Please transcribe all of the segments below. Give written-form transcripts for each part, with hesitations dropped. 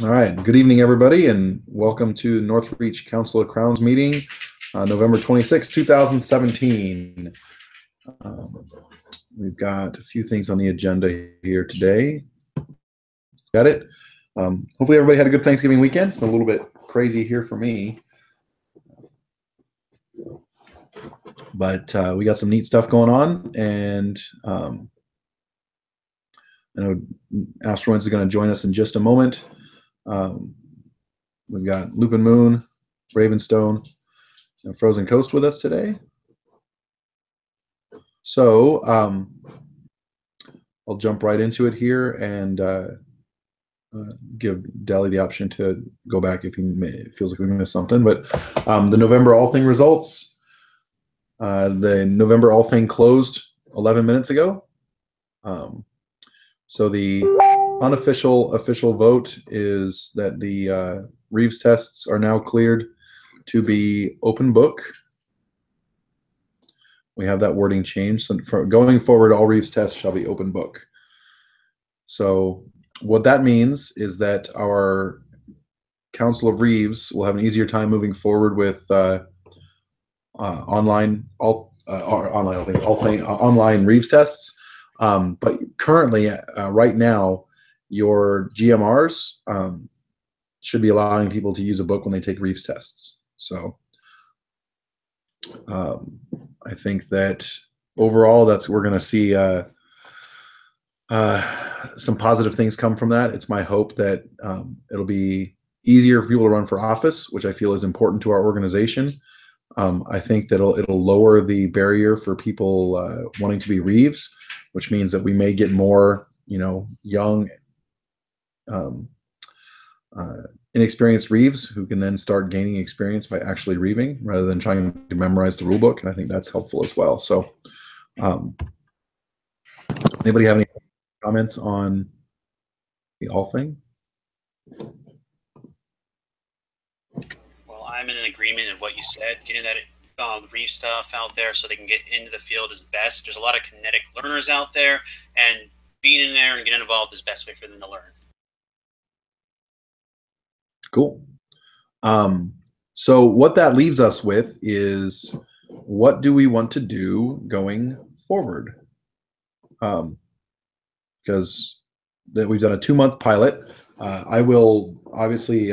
All right. Good evening, everybody, and welcome to Northreach Council of Crowns meeting, November 26, 2017. Um, we've got a few things on the agenda here today. Got it? Hopefully everybody had a good Thanksgiving weekend. It's been a little bit crazy here for me, but we got some neat stuff going on, and I know Asteroids is going to join us in just a moment. We've got Lupin Moon, Ravenstone, and Frozen Coast with us today. So I'll jump right into it here and give Dally the option to go back if he feels like we missed something. But the November All Thing results, the November All Thing closed 11 minutes ago. So the official vote is that the Reeves tests are now cleared to be open book. We have that wording changed. So for going forward, all Reeves tests shall be open book. So what that means is that our Council of Reeves will have an easier time moving forward with online Reeves tests. But currently, right now, your GMRs should be allowing people to use a book when they take Reeves tests. So I think that overall, we're going to see some positive things come from that. It's my hope that it'll be easier for people to run for office, which I feel is important to our organization. I think that it'll lower the barrier for people wanting to be Reeves, which means that we may get more, young, inexperienced Reeves who can then start gaining experience by actually reaving rather than trying to memorize the rule book. And I think that's helpful as well. So anybody have any comments on the all thing? Well, I'm in agreement of what you said. Getting that Reef stuff out there so they can get into the field is best. There's a lot of kinetic learners out there, and being in there and getting involved is the best way for them to learn. Cool. So what that leaves us with is, what do we want to do going forward? Because we've done a 2-month pilot. I will obviously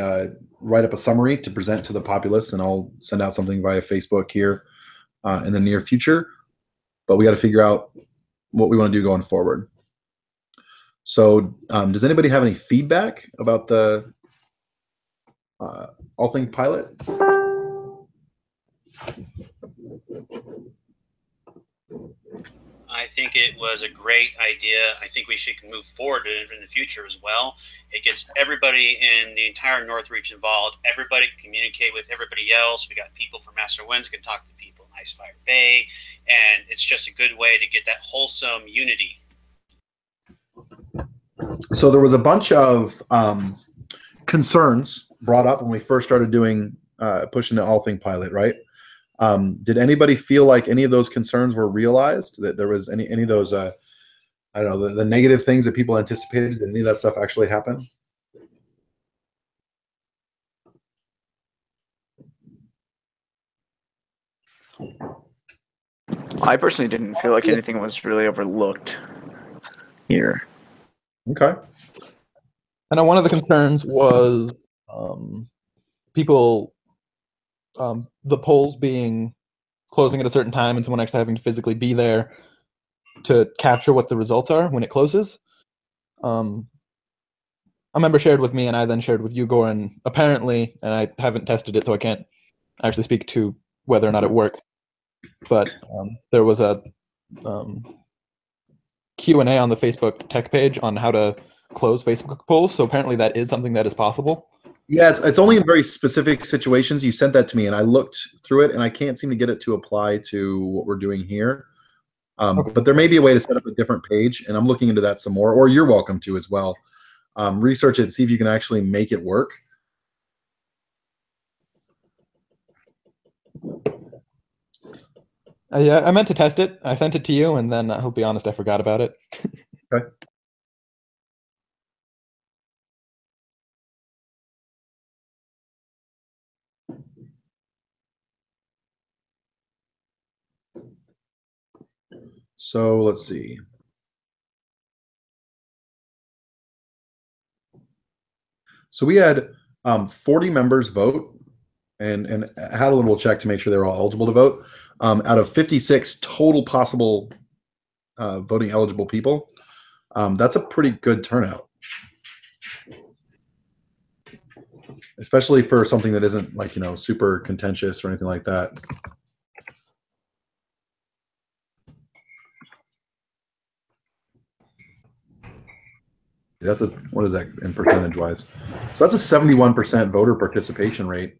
write up a summary to present to the populace, and I'll send out something via Facebook here in the near future. But we got to figure out what we want to do going forward. So does anybody have any feedback about the All Thing pilot? I think it was a great idea. I think we should move forward in the future as well. It gets everybody in the entire Northreach involved. Everybody can communicate with everybody else. We got people from Master Winds can talk to people in Icefire Bay, and it's just a good way to get that wholesome unity. So there was a bunch of concerns brought up when we first started doing pushing the All Thing pilot, right? Did anybody feel like any of those concerns were realized? That there was any of those, I don't know, the negative things that people anticipated? Did any of that stuff actually happen? I personally didn't feel like anything was really overlooked here. Okay. I know one of the concerns was people, the polls closing at a certain time and someone actually having to physically be there to capture what the results are when it closes. A member shared with me, and I then shared with you, Goran, apparently, and I haven't tested it, so I can't actually speak to whether or not it works, but there was a Q&A on the Facebook tech page on how to close Facebook polls, so apparently that is something that is possible. Yeah, it's only in very specific situations. You sent that to me, and I looked through it, and I can't seem to get it to apply to what we're doing here. Okay. But there may be a way to set up a different page, and I'm looking into that some more, or you're welcome to as well. Research it, see if you can actually make it work. Yeah, I meant to test it. I sent it to you, and then I'll be honest, I forgot about it. Okay. So let's see. So we had 40 members vote, and had a little check to make sure they were all eligible to vote. Out of 56 total possible voting eligible people, that's a pretty good turnout, especially for something that isn't like, super contentious or anything like that. What is that in percentage wise? So that's a 71% voter participation rate.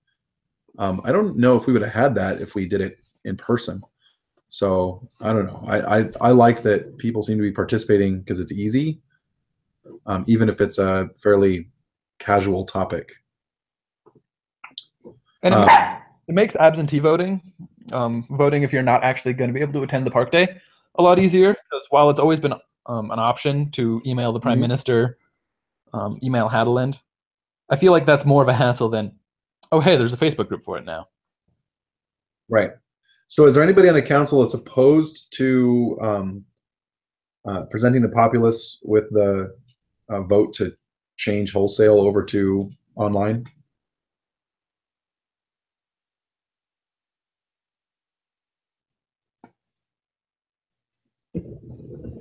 I don't know if we would have had that if we did it in person. So I don't know. I like that people seem to be participating because it's easy, even if it's a fairly casual topic. And it makes absentee voting, voting if you're not actually going to be able to attend the park day, a lot easier. Because while it's always been an option to email the prime minister, email Hadeland, I feel like that's more of a hassle than, oh, hey, there's a Facebook group for it now. Right. So is there anybody on the council that's opposed to presenting the populace with the vote to change wholesale over to online?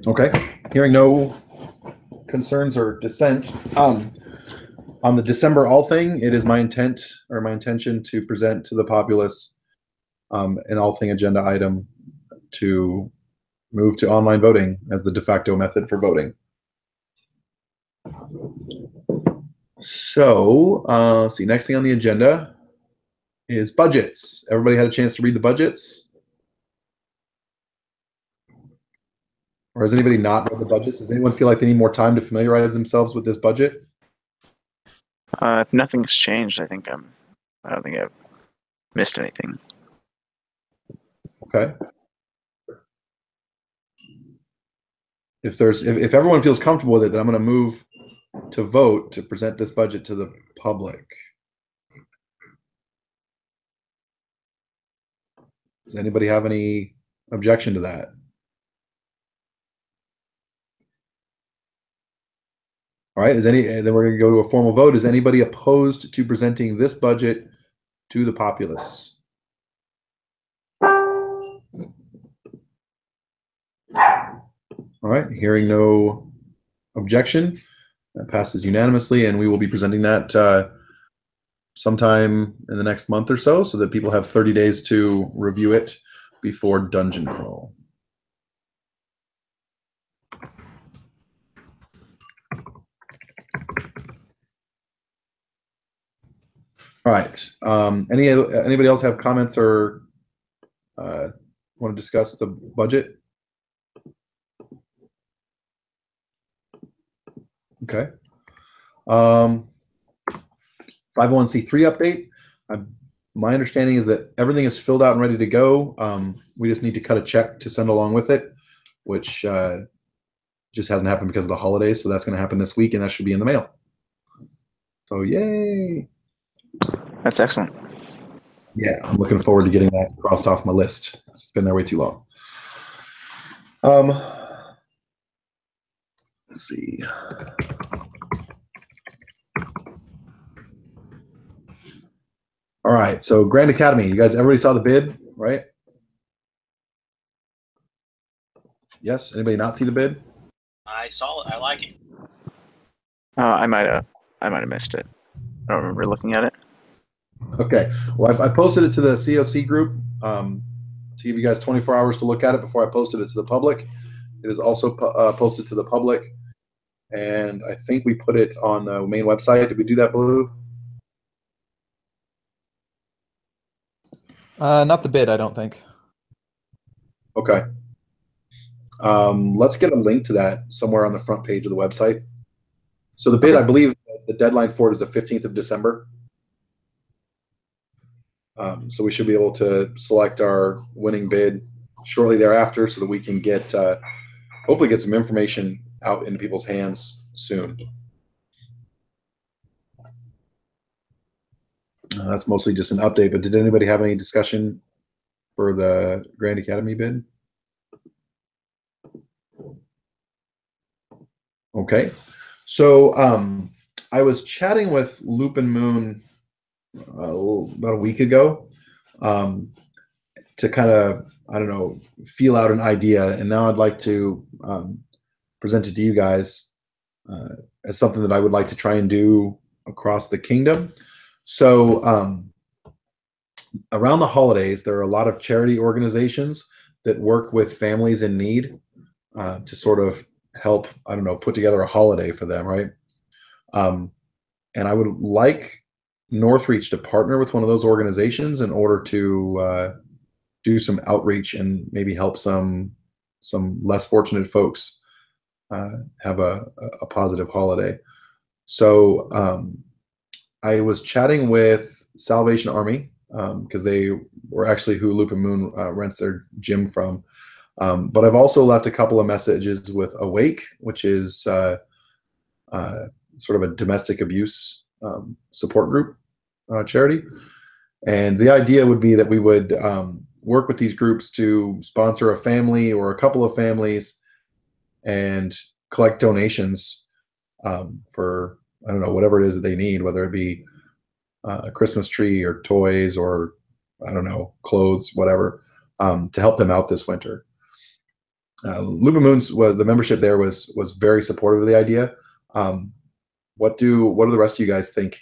Okay. Hearing no concerns or dissent. On the December all thing, it is my intention to present to the populace an all thing agenda item to move to online voting as the de facto method for voting. So, let's see, next thing on the agenda is budgets. Everybody had a chance to read the budgets? Or has anybody not read the budgets? Does anyone feel like they need more time to familiarize themselves with this budget? If nothing's changed, I don't think I've missed anything. Okay. If everyone feels comfortable with it, then I'm going to move to vote to present this budget to the public. Does anybody have any objection to that? All right, then we're going to go to a formal vote. Is anybody opposed to presenting this budget to the populace? All right, hearing no objection, that passes unanimously, and we will be presenting that sometime in the next month or so that people have 30 days to review it before Dungeon Crawl. All right. Anybody else have comments or want to discuss the budget? Okay. 501c3 update. My understanding is that everything is filled out and ready to go. We just need to cut a check to send along with it, which just hasn't happened because of the holidays. So that's going to happen this week, and that should be in the mail. So yay. That's excellent. Yeah, I'm looking forward to getting that crossed off my list. It's been there way too long. Let's see. All right, so Grand Academy. You guys, everybody saw the bid, right? Yes. Anybody not see the bid? I saw it. I like it. I might have missed it. I don't remember looking at it. Okay. Well, I posted it to the COC group to give you guys 24 hours to look at it before I posted it to the public. It is also posted to the public, and I think we put it on the main website. Did we do that, Blue? Not the bid, I don't think. Okay. Let's get a link to that somewhere on the front page of the website. So the bid, I believe the deadline for it is the 15th of December. So we should be able to select our winning bid shortly thereafter so that we can get hopefully get some information out into people's hands soon. That's mostly just an update, but did anybody have any discussion for the Grand Academy bid? Okay. So I was chatting with Loop and Moon about a week ago to kind of, I don't know, feel out an idea. And now I'd like to present it to you guys as something that I would like to try and do across the kingdom. So around the holidays, there are a lot of charity organizations that work with families in need to sort of help, I don't know, put together a holiday for them, right? And I would like Northreach to partner with one of those organizations in order to do some outreach and maybe help some less fortunate folks have a positive holiday. So I was chatting with Salvation Army because they were actually who Loop and Moon rents their gym from. But I've also left a couple of messages with Awake, which is sort of a domestic abuse support group charity. And the idea would be that we would work with these groups to sponsor a family or a couple of families and collect donations for, I don't know, whatever it is that they need, whether it be a Christmas tree or toys or, I don't know, clothes, whatever, to help them out this winter. Luba Moons was the membership there was very supportive of the idea. What do the rest of you guys think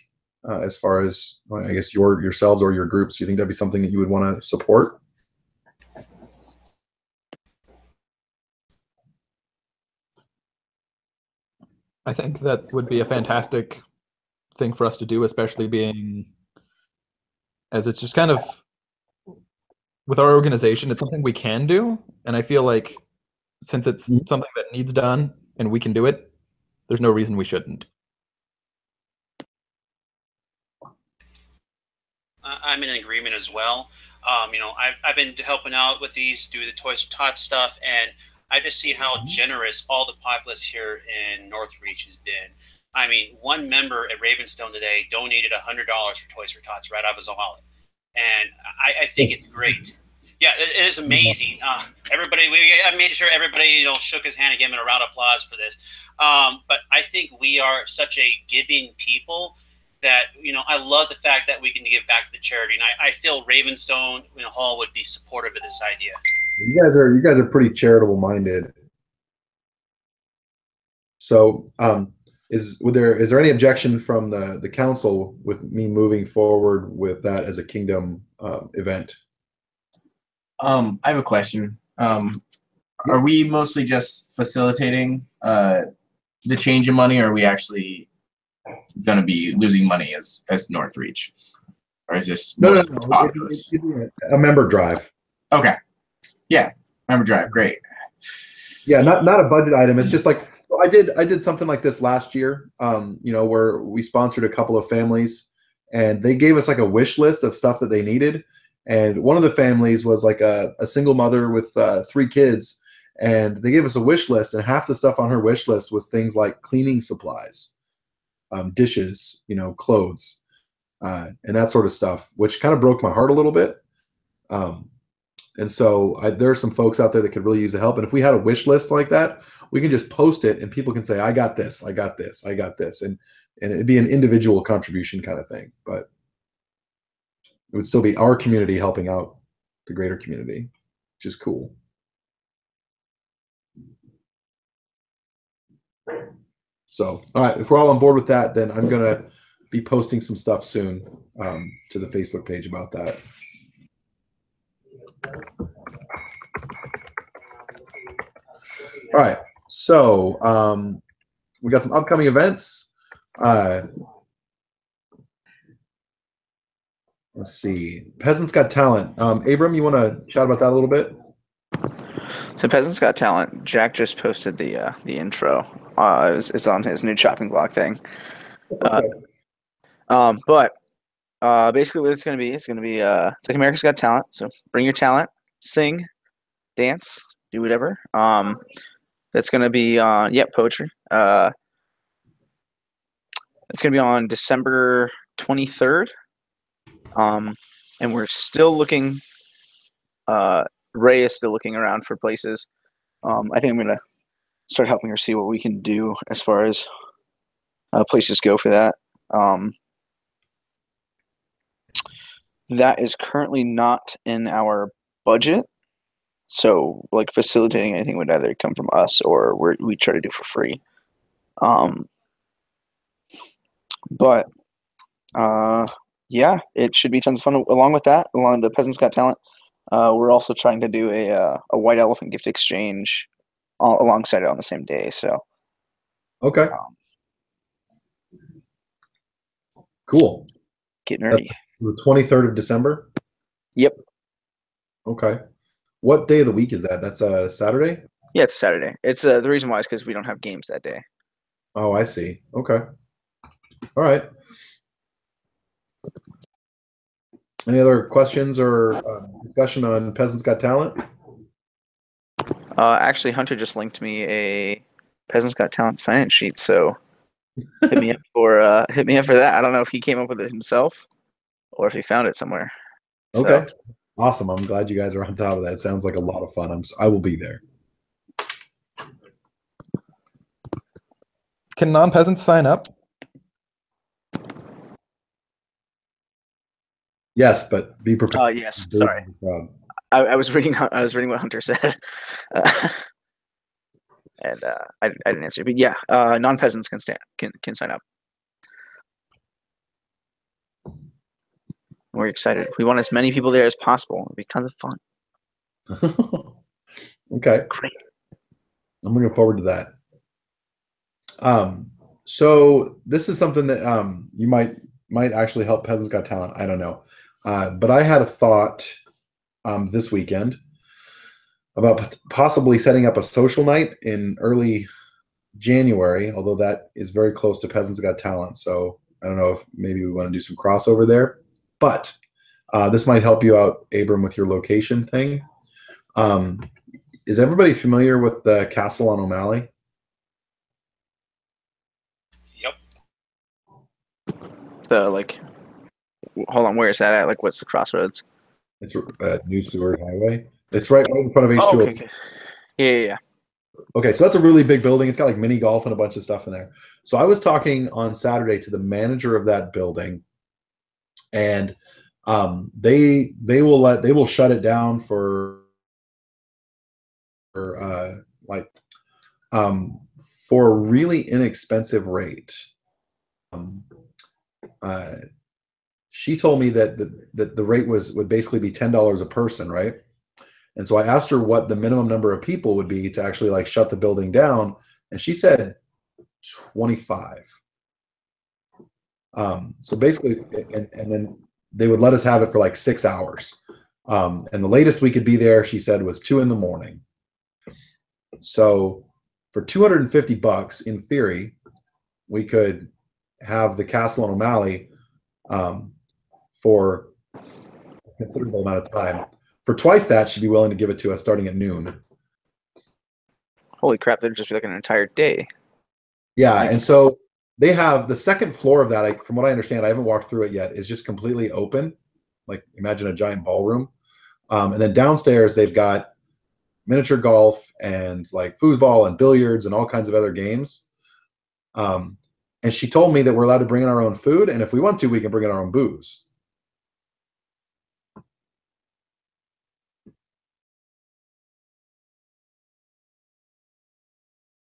as far as, I guess, yourselves or your groups? Do you think that'd be something that you would want to support? I think that would be a fantastic thing for us to do, especially being as it's just kind of with our organization, it's something we can do. And I feel like since it's something that needs done and we can do it, there's no reason we shouldn't. I'm in agreement as well. I've been helping out with these, do the Toys for Tots stuff, and I just see how generous all the populace here in Northreach has been. I mean, one member at Ravenstone today donated $100 for Toys for Tots right out of his wallet, and I think it's great. Yeah, it is amazing. Everybody, I made sure everybody shook his hand and gave him a round of applause for this. But I think we are such a giving people that I love the fact that we can give back to the charity, and I feel Ravenstone Hall would be supportive of this idea. You guys are pretty charitable minded. So, is there any objection from the council with me moving forward with that as a kingdom event? I have a question. Are we mostly just facilitating the change in money, or are we actually going to be losing money as Northreach? Or is this No. populous? A member drive. Okay. Yeah, member drive. Great. Yeah, not a budget item. It's just like I did something like this last year. Where we sponsored a couple of families, and they gave us like a wish list of stuff that they needed. And one of the families was like a single mother with 3 kids, and they gave us a wish list, and half the stuff on her wish list was things like cleaning supplies, dishes, clothes, and that sort of stuff, which kind of broke my heart a little bit. And so there are some folks out there that could really use the help. And if we had a wish list like that, we can just post it and people can say, I got this, I got this, I got this. And it'd be an individual contribution kind of thing. But it would still be our community helping out the greater community, which is cool. So, all right, if we're all on board with that, then I'm going to be posting some stuff soon to the Facebook page about that. All right, so we got some upcoming events. Let's see, Peasants Got Talent. Abram, you want to chat about that a little bit? So Peasants Got Talent. Jack just posted the intro. It's on his new chopping block thing. Okay. But basically what it's going to be it's like America's Got Talent. So bring your talent, sing, dance, do whatever. That's going to be on poetry. It's going to be on December 23rd. And we're still looking. Ray is still looking around for places. I think I'm going to start helping her see what we can do as far as places go for that. That is currently not in our budget. So, like, facilitating anything would either come from us or we try to do for free. But yeah, it should be tons of fun. Along with that, along the Peasants Got Talent, we're also trying to do a white elephant gift exchange alongside it on the same day. So, Okay. Cool. Get nerdy. The 23rd of December? Yep. Okay. What day of the week is that? That's a Saturday? Yeah, it's a Saturday. It's the reason why is because we don't have games that day. Oh, I see. Okay. All right. Any other questions or discussion on Peasants Got Talent? Actually, Hunter just linked me a Peasants Got Talent sign-in sheet, so hit me up for that. I don't know if he came up with it himself or if he found it somewhere. Okay. So. Awesome. I'm glad you guys are on top of that. It sounds like a lot of fun. I will be there. Can non-peasants sign up? Yes, but be prepared. Yes. Sorry. I was reading what Hunter said, and I didn't answer. But yeah, non-peasants can sign up. We're excited. We want as many people there as possible. It'll be tons of fun. Okay. Great. I'm looking forward to that. So this is something that you might actually help Peasants Got Talent. I don't know. But I had a thought this weekend about possibly setting up a social night in early January, although that is very close to Peasants Got Talent. So I don't know if maybe we want to do some crossover there. But this might help you out, Abram, with your location thing. Is everybody familiar with the Castle on O'Malley? Yep. Hold on, where is that at? Like, what's the crossroads? It's at New Seward Highway. It's right in front of H2O. Oh, okay. Yeah. Okay, so that's a really big building. It's got like mini golf and a bunch of stuff in there. So I was talking on Saturday to the manager of that building, and they will shut it down for a really inexpensive rate. She told me that the rate would basically be $10 a person, right? And so I asked her what the minimum number of people would be to actually like shut the building down, and she said 25. So basically, and then they would let us have it for like 6 hours. And the latest we could be there, she said, was 2 a.m. So for $250, in theory, we could have the Castle on O'Malley for a considerable amount of time. For twice that, she'd be willing to give it to us starting at noon. Holy crap, that'd just be like an entire day. Yeah, and so they have the second floor of that, from what I understand, I haven't walked through it yet, is just completely open. Like, imagine a giant ballroom. And then downstairs, they've got miniature golf and like foosball and billiards and all kinds of other games. And she told me that we're allowed to bring in our own food, and if we want to, we can bring in our own booze.